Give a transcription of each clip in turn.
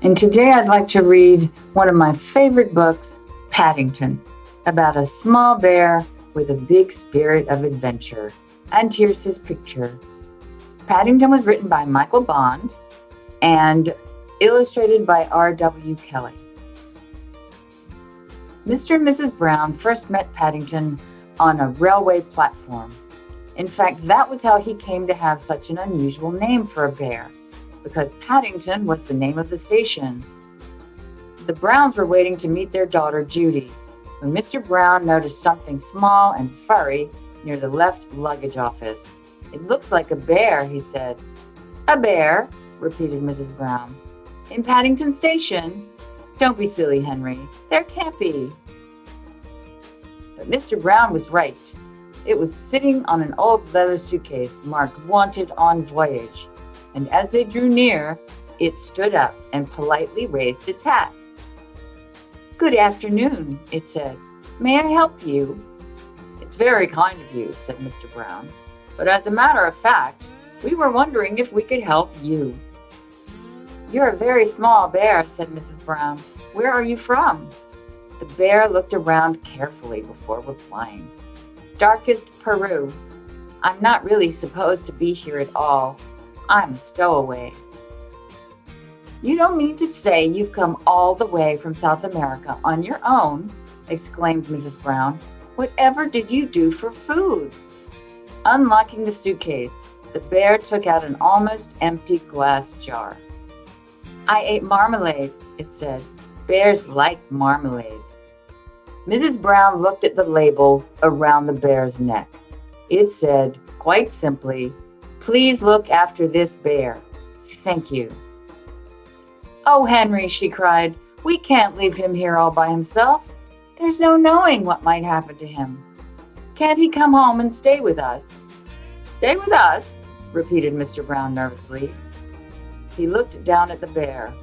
And today I'd like to read one of my favorite books, Paddington, about a small bear with a big spirit of adventure. And here's his picture. Paddington was written by Michael Bond and illustrated by R.W. Kelly. Mr. and Mrs. Brown first met Paddington on a railway platform. In fact, that was how he came to have such an unusual name for a bear, because Paddington was the name of the station. The Browns were waiting to meet their daughter, Judy, when Mr. Brown noticed something small and furry near the left luggage office. "It looks like a bear," he said. "A bear?" repeated Mrs. Brown. "In Paddington Station? Don't be silly, Henry. There can't be." But Mr. Brown was right. It was sitting on an old leather suitcase marked "Wanted on Voyage," and as they drew near, it stood up and politely raised its hat. "Good afternoon," it said. "May I help you?" "It's very kind of you," said Mr. Brown. "But as a matter of fact, we were wondering if we could help you." "You're a very small bear," said Mrs. Brown. "Where are you from?" The bear looked around carefully before replying. "Darkest Peru. I'm not really supposed to be here at all. I'm a stowaway." "You don't mean to say you've come all the way from South America on your own?" exclaimed Mrs. Brown. "Whatever did you do for food?" Unlocking the suitcase, the bear took out an almost empty glass jar. "I ate marmalade," it said. "Bears like marmalade." Mrs. Brown looked at the label around the bear's neck. It said, quite simply, "Please look after this bear. Thank you." "Oh, Henry," she cried, "we can't leave him here all by himself. There's no knowing what might happen to him. Can't he come home and stay with us?" "Stay with us?" repeated Mr. Brown nervously. He looked down at the bear.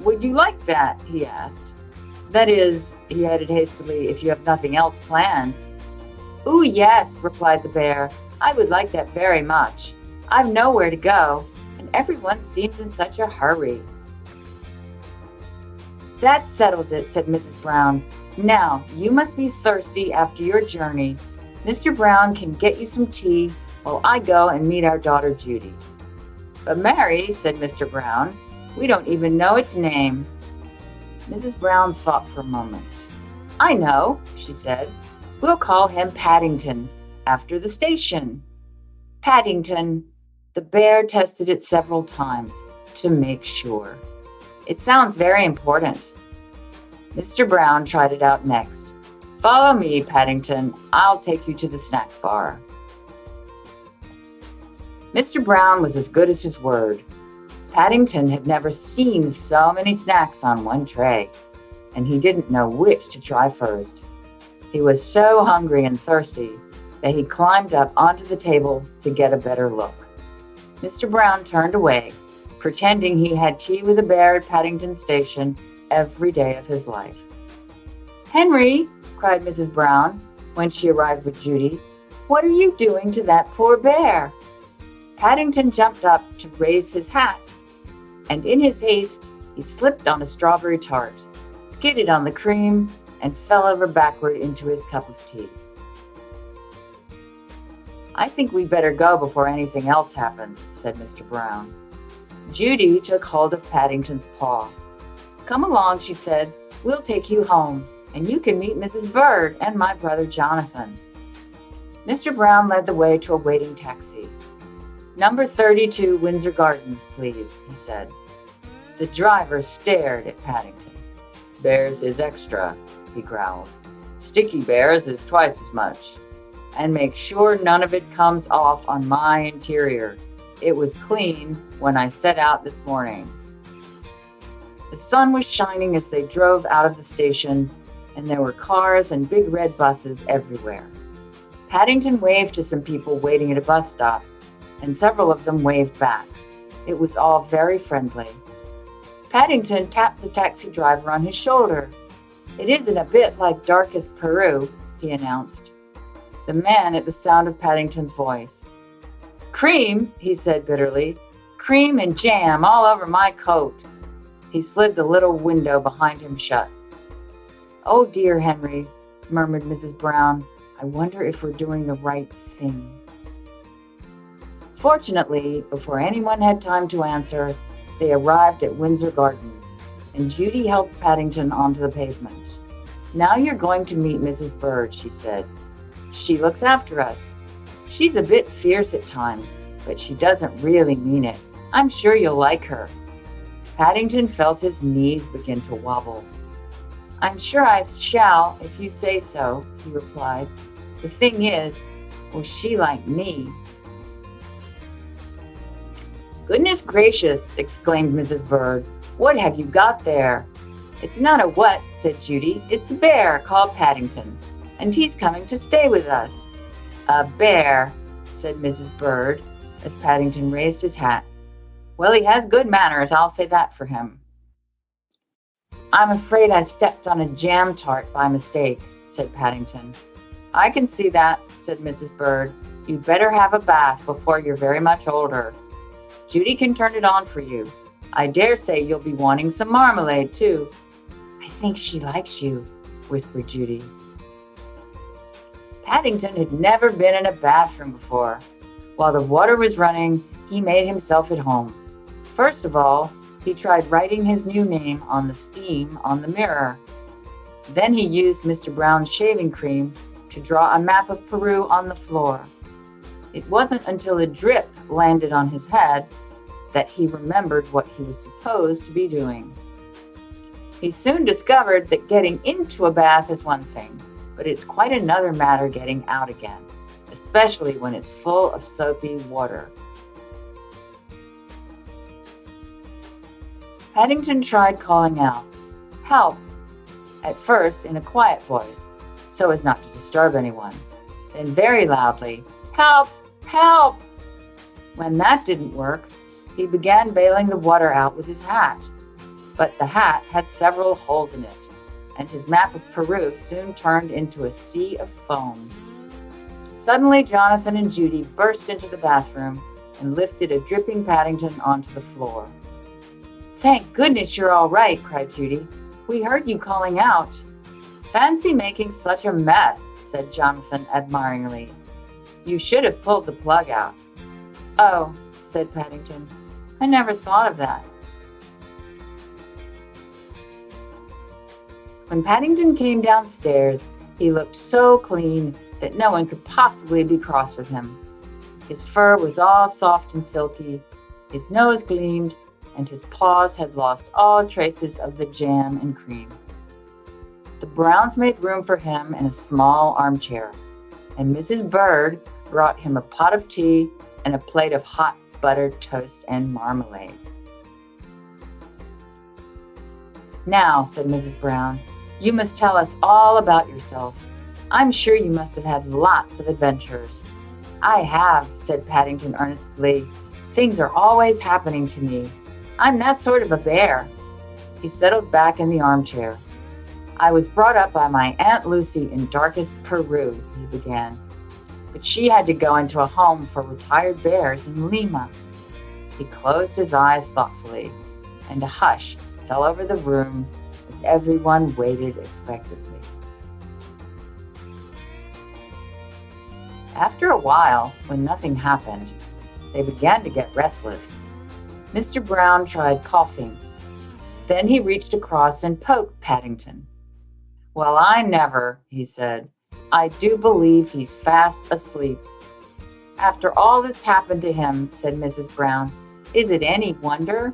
Would you like that?" he asked. "That is," he added hastily, "if you have nothing else planned." "Ooh, yes," replied the bear. "I would like that very much. I've nowhere to go, and everyone seems in such a hurry." "That settles it," said Mrs. Brown. "Now, you must be thirsty after your journey. Mr. Brown can get you some tea while I go and meet our daughter Judy." "But Mary," said Mr. Brown, "we don't even know its name." Mrs. Brown thought for a moment. "I know," she said. "We'll call him Paddington, after the station." Paddington. The bear tested it several times to make sure. "It sounds very important." Mr. Brown tried it out next. "Follow me, Paddington. I'll take you to the snack bar." Mr. Brown was as good as his word. Paddington had never seen so many snacks on one tray, and he didn't know which to try first. He was so hungry and thirsty that he climbed up onto the table to get a better look. Mr. Brown turned away, pretending he had tea with a bear at Paddington Station every day of his life. "Henry," cried Mrs. Brown when she arrived with Judy, "what are you doing to that poor bear?" Paddington jumped up to raise his hat, and in his haste, he slipped on a strawberry tart, skidded on the cream, and fell over backward into his cup of tea. "I think we'd better go before anything else happens," said Mr. Brown. Judy took hold of Paddington's paw. "Come along," she said. "We'll take you home, and you can meet Mrs. Bird and my brother Jonathan." Mr. Brown led the way to a waiting taxi. "Number 32 Windsor Gardens, please," he said. The driver stared at Paddington. "Bears is extra," he growled. "Sticky bears is twice as much. And make sure none of it comes off on my interior. It was clean when I set out this morning." The sun was shining as they drove out of the station, and there were cars and big red buses everywhere. Paddington waved to some people waiting at a bus stop, and several of them waved back. It was all very friendly. Paddington tapped the taxi driver on his shoulder. "It isn't a bit like Darkest Peru," he announced. The man at the sound of Paddington's voice. "Cream," he said bitterly. "Cream and jam all over my coat." He slid the little window behind him shut. "Oh dear, Henry," murmured Mrs. Brown. "I wonder if we're doing the right thing." Fortunately, before anyone had time to answer, they arrived at Windsor Gardens, and Judy helped Paddington onto the pavement. "Now you're going to meet Mrs. Bird," she said. "She looks after us. She's a bit fierce at times, but she doesn't really mean it. I'm sure you'll like her." Paddington felt his knees begin to wobble. "I'm sure I shall, if you say so," he replied. "The thing is, will she like me?" "Goodness gracious!" exclaimed Mrs. Bird. "What have you got there?" "It's not a what," said Judy. "It's a bear called Paddington, and he's coming to stay with us." "A bear," said Mrs. Bird, as Paddington raised his hat. "Well, he has good manners, I'll say that for him." "I'm afraid I stepped on a jam tart by mistake," said Paddington. "I can see that," said Mrs. Bird. "You'd better have a bath before you're very much older. Judy can turn it on for you. I dare say you'll be wanting some marmalade, too." "I think she likes you," whispered Judy. Paddington had never been in a bathroom before. While the water was running, he made himself at home. First of all, he tried writing his new name on the steam on the mirror. Then he used Mr. Brown's shaving cream to draw a map of Peru on the floor. It wasn't until a drip landed on his head that he remembered what he was supposed to be doing. He soon discovered that getting into a bath is one thing, but it's quite another matter getting out again, especially when it's full of soapy water. Paddington tried calling out, "Help!" at first in a quiet voice, so as not to disturb anyone, then very loudly, "Help! Help!" When that didn't work, he began bailing the water out with his hat. But the hat had several holes in it, and his map of Peru soon turned into a sea of foam. Suddenly, Jonathan and Judy burst into the bathroom and lifted a dripping Paddington onto the floor. "Thank goodness you're all right," cried Judy. "We heard you calling out." "Fancy making such a mess," said Jonathan admiringly. "You should have pulled the plug out." "Oh," said Paddington, "I never thought of that." When Paddington came downstairs, he looked so clean that no one could possibly be cross with him. His fur was all soft and silky, his nose gleamed, and his paws had lost all traces of the jam and cream. The Browns made room for him in a small armchair, and Mrs. Bird brought him a pot of tea and a plate of hot buttered toast and marmalade. "Now," said Mrs. Brown, "you must tell us all about yourself. I'm sure you must have had lots of adventures." "I have," said Paddington earnestly. "Things are always happening to me. I'm that sort of a bear." He settled back in the armchair. "I was brought up by my Aunt Lucy in darkest Peru," he began. "But she had to go into a home for retired bears in Lima." He closed his eyes thoughtfully, and a hush fell over the room as everyone waited expectantly. After a while, when nothing happened, they began to get restless. Mr. Brown tried coughing. Then he reached across and poked Paddington. "Well, I never," he said. "I do believe he's fast asleep." "After all that's happened to him," said Mrs. Brown, "is it any wonder?